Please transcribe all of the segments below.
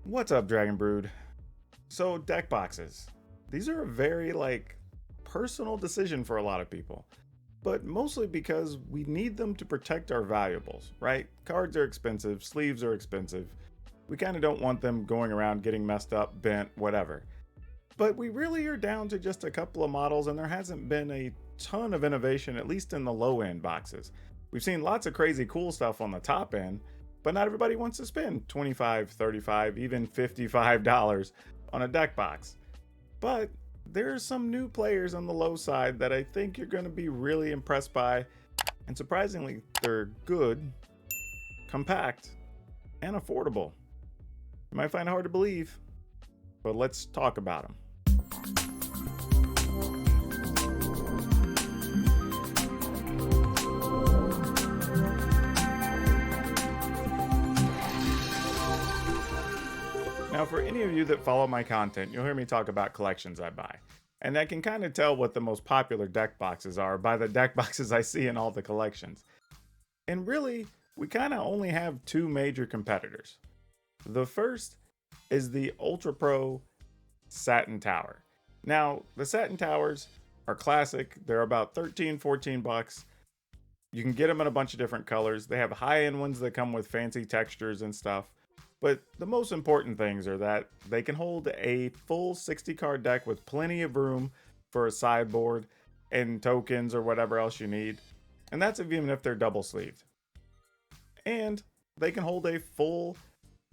What's up, Dragon Brood? So, deck boxes. These are a very, personal decision for a lot of people, but mostly because we need them to protect our valuables, right? Cards are expensive, sleeves are expensive. We kind of don't want them going around getting messed up, bent, whatever. But we really are down to just a couple of models, and there hasn't been a ton of innovation, at least in the low end boxes. We've seen lots of crazy cool stuff on the top end, but not everybody wants to spend $25, $35, even $55 on a deck box. But there are some new players on the low side that I think you're going to be really impressed by, and surprisingly, they're good, compact, and affordable. You might find it hard to believe, but let's talk about them. Now, for any of you that follow my content, you'll hear me talk about collections I buy. And I can kind of tell what the most popular deck boxes are by the deck boxes I see in all the collections. And really, we kind of only have two major competitors. The first is the Ultra Pro Satin Tower. Now, the Satin Towers are classic. They're about 13, 14 bucks. You can get them in a bunch of different colors. They have high-end ones that come with fancy textures and stuff. But the most important things are that they can hold a full 60 card deck with plenty of room for a sideboard and tokens or whatever else you need. And that's even if they're double sleeved. And they can hold a full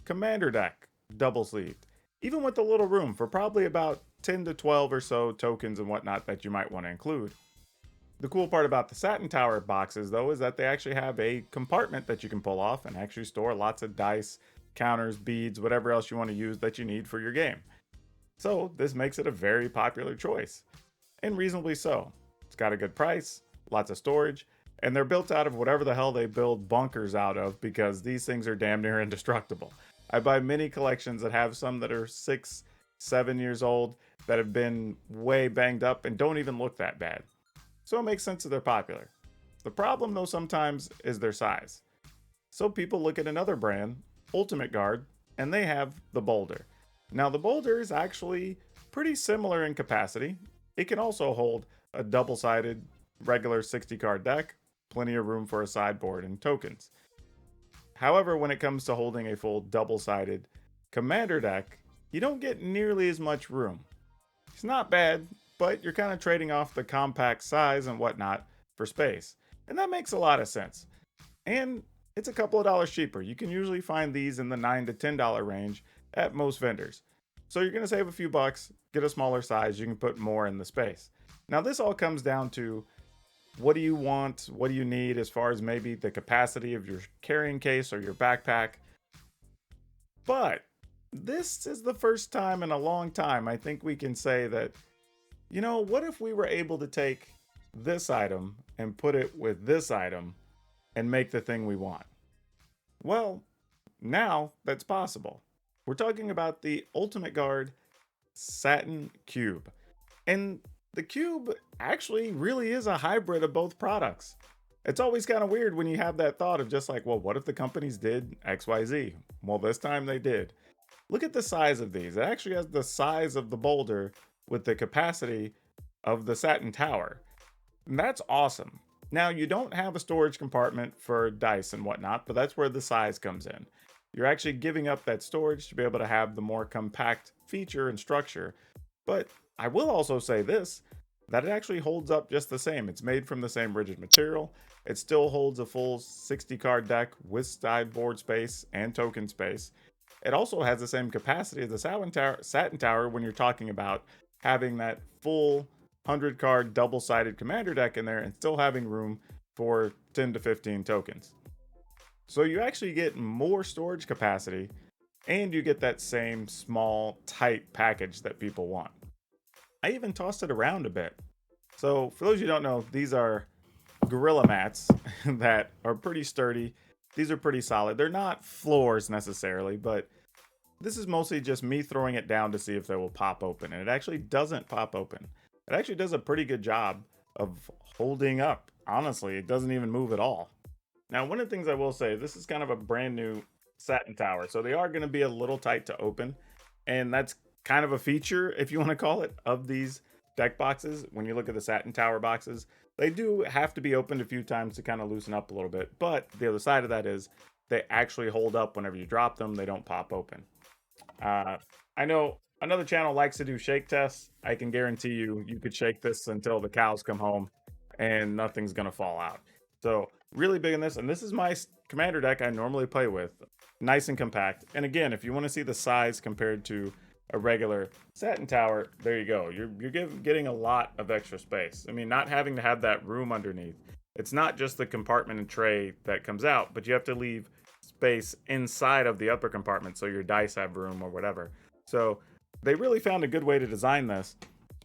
commander deck double sleeved, even with a little room for probably about 10 to 12 or so tokens and whatnot that you might want to include. The cool part about the Satin Tower boxes, though, is that they actually have a compartment that you can pull off and actually store lots of dice, counters, beads, whatever else you want to use that you need for your game. So this makes it a very popular choice, and reasonably so. It's got a good price, lots of storage, and they're built out of whatever the hell they build bunkers out of, because these things are damn near indestructible. I buy many collections that have some that are 6, 7 years old that have been way banged up and don't even look that bad. So it makes sense that they're popular. The problem, though, sometimes is their size. So people look at another brand, Ultimate Guard, and they have the boulder. Now, the boulder is actually pretty similar in capacity. It can also hold a double-sided regular 60 card deck, plenty of room for a sideboard and tokens. However, when it comes to holding a full double-sided commander deck, you don't get nearly as much room. It's not bad, but you're kind of trading off the compact size and whatnot for space. And that makes a lot of sense. And it's a couple of dollars cheaper. You can usually find these in the $9 to $10 range at most vendors. So you're going to save a few bucks, get a smaller size, you can put more in the space. Now, this all comes down to what do you want, what do you need as far as maybe the capacity of your carrying case or your backpack. But this is the first time in a long time I think we can say that, what if we were able to take this item and put it with this item and make the thing we want? Well, now that's possible. We're talking about the Ultimate Guard Satin Cube. And the Cube actually really is a hybrid of both products. It's always kind of weird when you have that thought of just like, well, what if the companies did XYZ? Well, this time they did. Look at the size of these. It actually has the size of the boulder with the capacity of the Satin Tower. And that's awesome. Now, you don't have a storage compartment for dice and whatnot, but that's where the size comes in. You're actually giving up that storage to be able to have the more compact feature and structure. But I will also say this, that it actually holds up just the same. It's made from the same rigid material. It still holds a full 60 card deck with sideboard space and token space. It also has the same capacity as the Satin Tower when you're talking about having that full 100 card double-sided commander deck in there and still having room for 10 to 15 tokens. So you actually get more storage capacity and you get that same small, tight package that people want. I even tossed it around a bit. So for those of you who don't know, these are Gorilla mats that are pretty sturdy. These are pretty solid. They're not floors necessarily, but this is mostly just me throwing it down to see if they will pop open. And it actually doesn't pop open. It actually does a pretty good job of holding up. Honestly, it doesn't even move at all. Now, one of the things I will say, this is kind of a brand new Satin Tower. So they are going to be a little tight to open. And that's kind of a feature, if you want to call it, of these deck boxes. When you look at the Satin Tower boxes, they do have to be opened a few times to kind of loosen up a little bit. But the other side of that is they actually hold up whenever you drop them. They don't pop open. I know another channel likes to do shake tests. I can guarantee you could shake this until the cows come home and nothing's going to fall out. So really big in this. And this is my commander deck I normally play with. Nice and compact. And again, if you want to see the size compared to a regular Satin Tower, there you go. You're getting a lot of extra space. I mean, not having to have that room underneath. It's not just the compartment and tray that comes out, but you have to leave space inside of the upper compartment so your dice have room or whatever. So they really found a good way to design this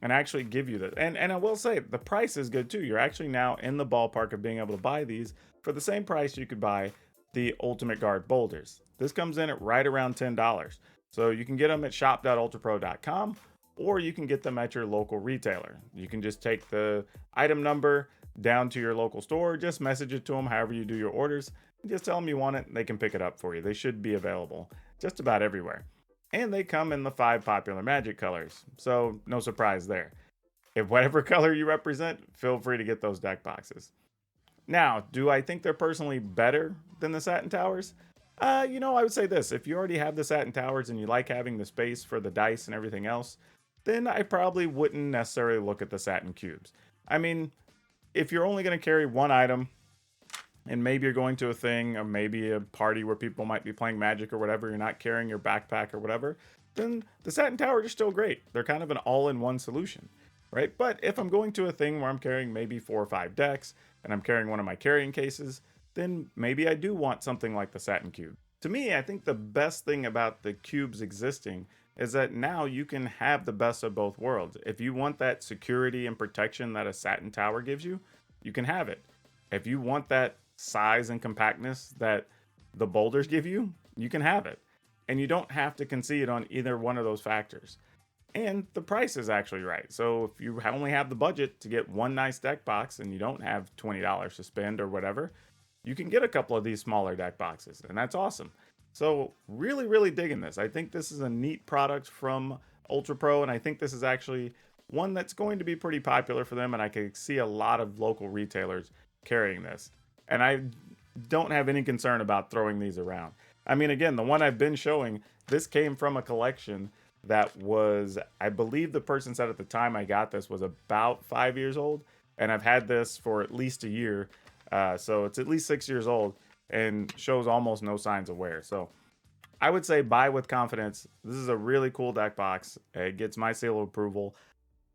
and actually give you this. And I will say the price is good too. You're actually now in the ballpark of being able to buy these for the same price you could buy the Ultimate Guard boulders. This comes in at right around $10. So you can get them at shop.ultrapro.com, or you can get them at your local retailer. You can just take the item number down to your local store, just message it to them however you do your orders, and just tell them you want it, and they can pick it up for you. They should be available just about everywhere. And they come in the 5 popular Magic colors, so no surprise there. If whatever color you represent, feel free to get those deck boxes. Now, do I think they're personally better than the Satin Towers? I would say this. If you already have the Satin Towers and you like having the space for the dice and everything else, then I probably wouldn't necessarily look at the Satin Cubes. I mean, if you're only going to carry one item, and maybe you're going to a thing, or maybe a party where people might be playing Magic or whatever, you're not carrying your backpack or whatever, then the Satin Towers are still great. They're kind of an all-in-one solution, right? But if I'm going to a thing where I'm carrying maybe 4 or 5 decks, and I'm carrying one of my carrying cases, then maybe I do want something like the Satin Cube. To me, I think the best thing about the cubes existing is that now you can have the best of both worlds. If you want that security and protection that a Satin Tower gives you, you can have it. If you want that size and compactness that the boulders give you, you can have it. And you don't have to concede on either one of those factors. And the price is actually right. So if you only have the budget to get one nice deck box and you don't have $20 to spend or whatever, you can get a couple of these smaller deck boxes, and that's awesome. So really, really digging this. I think this is a neat product from Ultra Pro, and I think this is actually one that's going to be pretty popular for them, and I can see a lot of local retailers carrying this. And I don't have any concern about throwing these around. I mean, again, the one I've been showing, this came from a collection that was, I believe the person said at the time I got this was about 5 years old, and I've had this for at least a year. So it's at least 6 years old and shows almost no signs of wear. So I would say buy with confidence. This is a really cool deck box. It gets my seal of approval.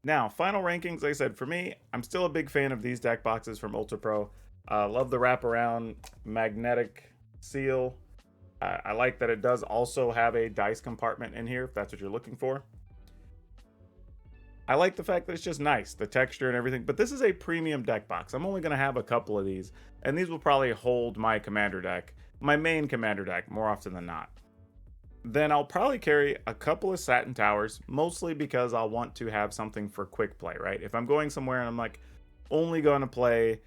Now, final rankings, like I said, for me, I'm still a big fan of these deck boxes from Ultra Pro. Love the wraparound magnetic seal. I like that it does also have a dice compartment in here, if that's what you're looking for. I like the fact that it's just nice, the texture and everything, but this is a premium deck box. I'm only going to have a couple of these, and these will probably hold my commander deck, my main commander deck, more often than not. Then I'll probably carry a couple of Satin Towers, mostly because I'll want to have something for quick play, right? If I'm going somewhere and I'm like, only going to play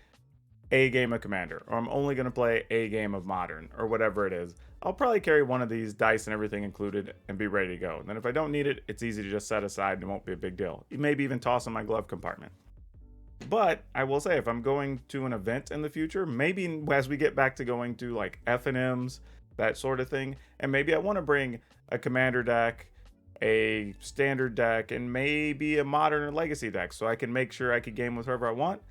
a game of Commander, or I'm only going to play a game of Modern, or whatever it is, I'll probably carry one of these, dice and everything included, and be ready to go. And then if I don't need it, it's easy to just set aside and it won't be a big deal. Maybe even toss in my glove compartment. But I will say, if I'm going to an event in the future, maybe as we get back to going to like F&Ms, that sort of thing, and maybe I want to bring a Commander deck, a Standard deck, and maybe a Modern or Legacy deck, so I can make sure I can game with whoever I want,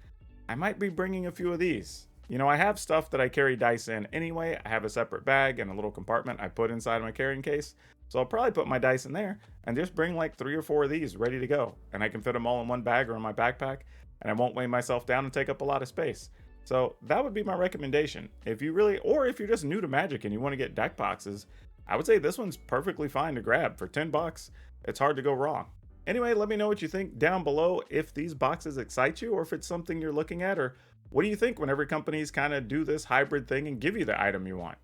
I might be bringing a few of these. You know, I have stuff that I carry dice in anyway. I have a separate bag and a little compartment I put inside my carrying case. So I'll probably put my dice in there and just bring like 3 or 4 of these ready to go. And I can fit them all in one bag or in my backpack, and I won't weigh myself down and take up a lot of space. So that would be my recommendation. If you really, or if you're just new to Magic and you want to get deck boxes, I would say this one's perfectly fine to grab. For $10, it's hard to go wrong. Anyway, let me know what you think down below, if these boxes excite you or if it's something you're looking at, or what do you think whenever companies kind of do this hybrid thing and give you the item you want?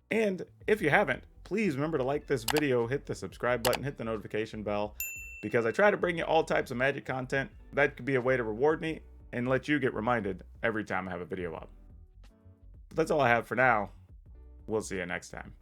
And if you haven't, please remember to like this video, hit the subscribe button, hit the notification bell, because I try to bring you all types of Magic content. That could be a way to reward me and let you get reminded every time I have a video up. But that's all I have for now. We'll see you next time.